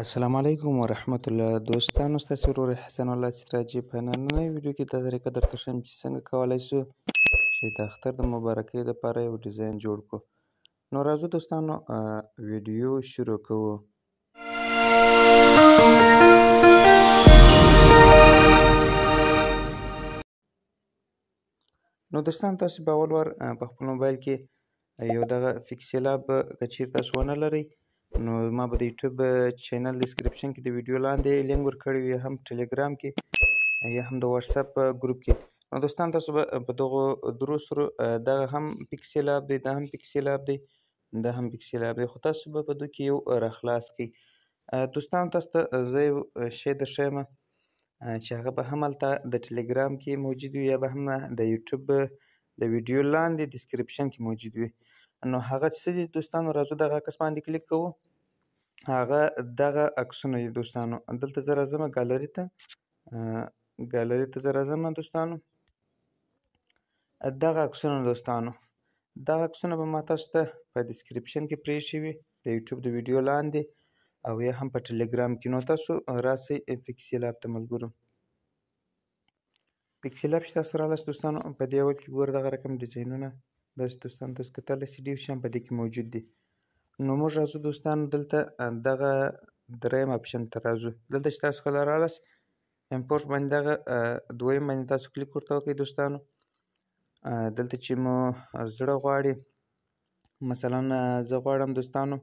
السلام علیکم ورحمت الله دوستانو ستاسو ورور حسن الله سراجي په نننۍ ویډیو کې دا طریقه درته ښیم چې څنګه کولی شو چې د اختر د مبارکۍ دپاره یو ډیزاین جوړ کړو. نو راځو دوستانو ویډیو شروع کوو. نو دوستان تاسو به اول وار په خپل موبایل کې یو دغه فکسیلاب که چیرې تاسو ونه لرئ نو ما به د یوټیوب چینل ډسکرپشن کې د ویډیو لاندې لینک ورکړی وي، هم ټلګرام کې یا هم د واتساپ ګروپ کې. نو دوستان تاسو به په دغو درو سرو دغه هم پکسیلاب دی، دا هم پکسیلاب دی، دا هم پکسیلاب دی، خو تاسو به په دوی کې یو راخلاص کړئ. دوستان تاسو ته زه یو شی درښیم چې هغه به هم هلته د ټلګرام کې موجود وي یا به هم د یوټیوب د ویډیو لاندې ډسکرپشن کې موجود وي. نو هغه څه دي دوستانو، راځو دغه عکس باندې کلیک کوو. هغه دغه عکسونه دي دوستانو. دلته زه راځم ګالري ته زه راځم دوستانو. دغه عکسونه دوستانو، دغه عکسونه به ما تاسو ته په ډسکرپشن کې پرېښي وي د یوټیوب د ویډیو لاندې او یا هم په ټلګرام کې. نو تاسو راسئ فکسیلاب ته ملګرو. پکسیلاب چې تاسو رالاست دوستانو، په دې اول کې ګوره دغه رقم ډیزاینونه داسې دوستانو تاسو کتلی شئ ډېر شیان په دې کې موجود دي. نو موږ راځو دوستانو دلته دغه دریم اپشن ته راځو. دلته چې تاسو کله رالاست امپورټ باندې دغه دویم باندې تاسو کلیک ورته وکړئ دوستانو. دلته چې مو زړه غواړي، مثلا زه غواړم دوستانو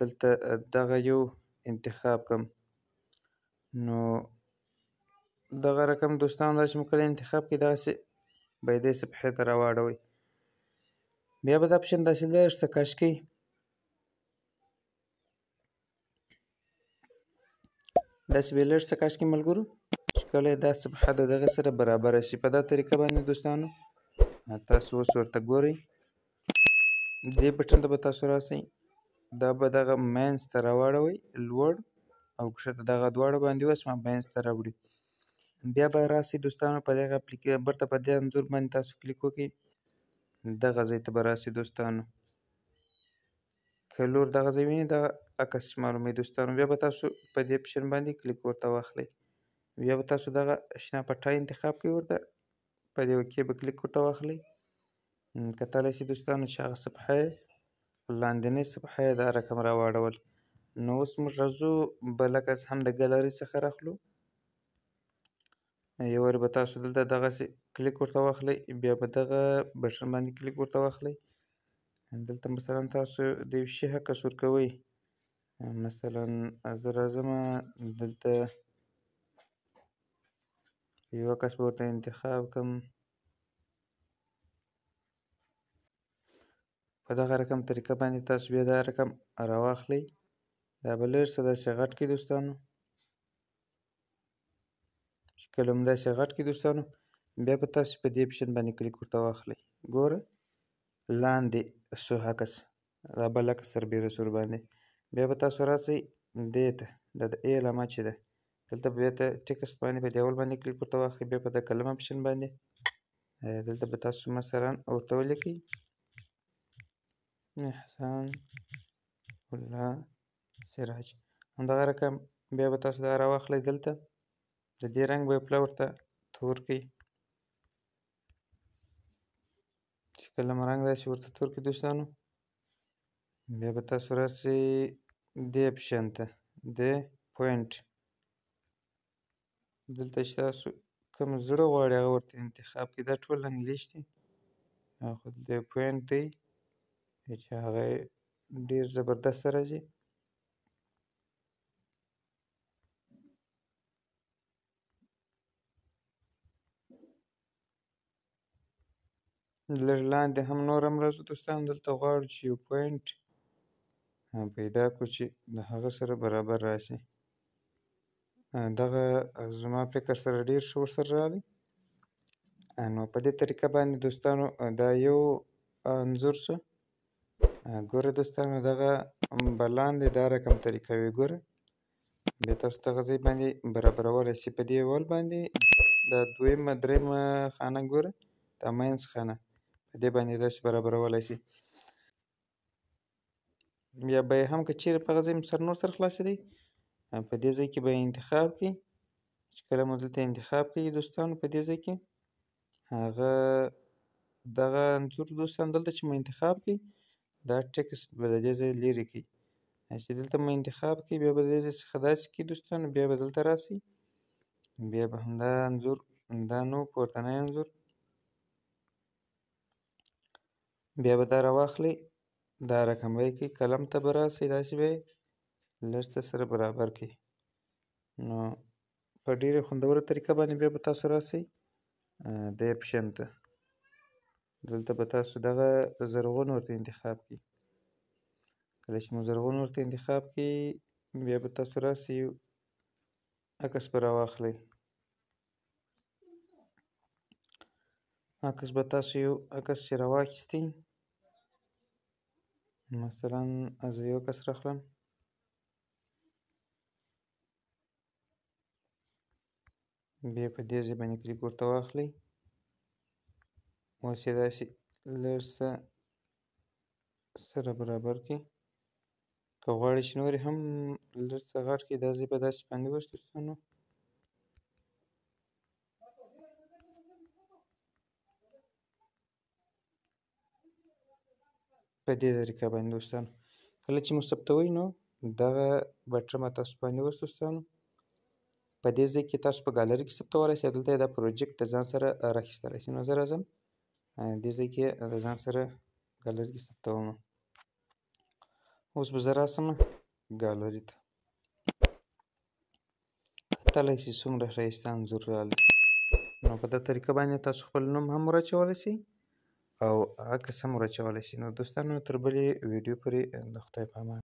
دلته دغه یو انتخاب کړم. نو دغه رقم دوستانو دا چې مو کله انتخاب کړئ دغسې به یې دې صفحې ته راواړوئ. بیا به دا اپشن داسې لږ څه کش کړئ. داسې به یې لږ څه کش کړئ ملګرو چې کله دا صفحه د دغه سره برابره شي. په دا طریقه باندې دوستانو تاسو اوس ورته ګورئ. دې بټن ته به تاسو راسئ، دا به دغه مینځ ته راواړوئ لوړ او کښته دغه دواړه باندې اوس مینځ ته راوړي. بیا به راسئ دوستانو په دغه برته په دې انځور باندې تاسو کلیک وکړئ، دغه ځای ته به راسئ دوستانو. که لور دغه ځای وینئ دغه عکس معلوموي دوستانو. بیا به تاسو په دې اپشن باندې کلیک ورته واخلئ. بیا به تاسو دغه شنه پټی انتخاب کړئ، ورته په دې اوکې به کلیک ورته واخلئ. کتلی شئ دوستانو چې هغه صفحه یې لاندنۍ صفحه یې دا رقم راواړول. نو اوس موږ راځو بل عکس هم د ګالرۍ څخه راخلو. یو وارې به تاسو دلته دغسې کلیک ورته واخلئ، بیا به دغه بټن باندې کلیک ورته واخلئ. دلته مثلا تاسو د یو شي عکس ورکوئ، مثلا زه راځم دلته یو عکس به ورته انتخاب کړم. په دغه رقم طریقه باندې تاسو بیا دا رقم راواخلئ. دا به لږ څه داسې غټ کړئ دوستانو. چې کله مو داسې غټ کړئ دوستانو، بیا به تاسو په دې اپشن باندې کلیک ورته واخلئ. ګوره لاندې سو عکس، دا بل عکس سربیره سور باندې. بیا به تاسو راسئ دې ته، دا د ای علامه چې ده دلته بیا ته ټکسټ باندې په دې اول باندې کلیک ورته واخلئ. بیا په د کلم اپشن باندې دلته به تاسو مثلا ورته ولیکئ احسان الله سراج، همدغه رقم. بیا به تاسو دا راواخلئ، دلته د دې رنګ به یې پله ورته تور کړئ. چې کله مو رنګ داسې ورته تور کړئ دوستانو، بیا به تاسو راسئ دې اپشن ته، دې پوینټ. دلته چې تاسو کوم زړه غواړي هغه ورته انتخاب کړئ. دا ټول انګلیش دي خو دلته یو پوینټ دی چې هغه یې ډېر زبردست راځي. لږ لاندې هم نور هم راځو دوستانو. دلته غواړو چې یو پوینټ پیدا کړو چې د هغه سره برابر راشي. دغه زما فکر سره ډېر ښه ورسره راغلی. نو په دې طریقه باندې دوستانو دا یو انځور شو. ګوره دوستانو دغه به لاندې دا رقم طریقه وي. ګوره بیا تاسو دغه ځای باندې برابرولی شئ. په دې اول باندې دا دویمه درېیمه خانه ګوره، دا مینځ خانه، په دې باندې داسې برابرولی شئ. یا به یې هم که چیرې په هغه ځای سر نور سره خلاصېدی په دې ځای کې به یې انتخاب کړئ. چې کله مو دلته انتخاب کړئ دوستانو په دې ځای کې هغه دغه انځور دوستانو دلته چې مو انتخاب کړئ دا ټکسټ به د دې ځای لرې کړئ. چې دلته مو انتخاب کړئ بیا به د دې ځای څخه داسې کړئ دوستانو بیا به دلته راسئ بیا به همدا انځور دا نو پورتنی انځور بیا به دا راواخلئ دا رقم به یې کړئ قلم ته به راسئ داسې به یې لږ څه سره برابر کړئ. نو په ډېرې خوندوره طریقه باندې بیا به تاسو راسئ د اپشن ته دلته به تاسو دغه زرغون ورته انتخاب کړئ. کله چې مو زرغون ورته انتخاب کړئ بیا به تاسو راسئ عکس به راواخلئ. عکس به تاسو یو عکس چې راواخیستئ مثلا زه یو عکس راخلم بیا په دې ځای باندې کلیک ورته واخلئ اوس یې داسې لږ څه سره برابر کړئ. که غواړئ چې نور هم لږ څه غټ کړئ دا ځای به داسې باندې اوس دوستانو په دې طریقه باندې دوستانو کله چې مو ثبتوئ نو دغه بټن به تاسو باندې اوس دوستانو په دې ځای کې تاسو په ګالري کې ثبتولی شئ دلته دا پروجیکټ د ځان سره راخیستلی شئ. نو زه راځم دې ځای کې د ځان سره ګالري کې ثبتوم. اوس به زه راسم ګالري ته کتلی شئ څومره ښایسته انځور راغلی. نو په دې طریقه باندې تاسو خپل نوم هم ورچولی شئ او عکس هم ورچولی شئ. نو دوستانو تر بلې ویډیو پورې د خدای په امان.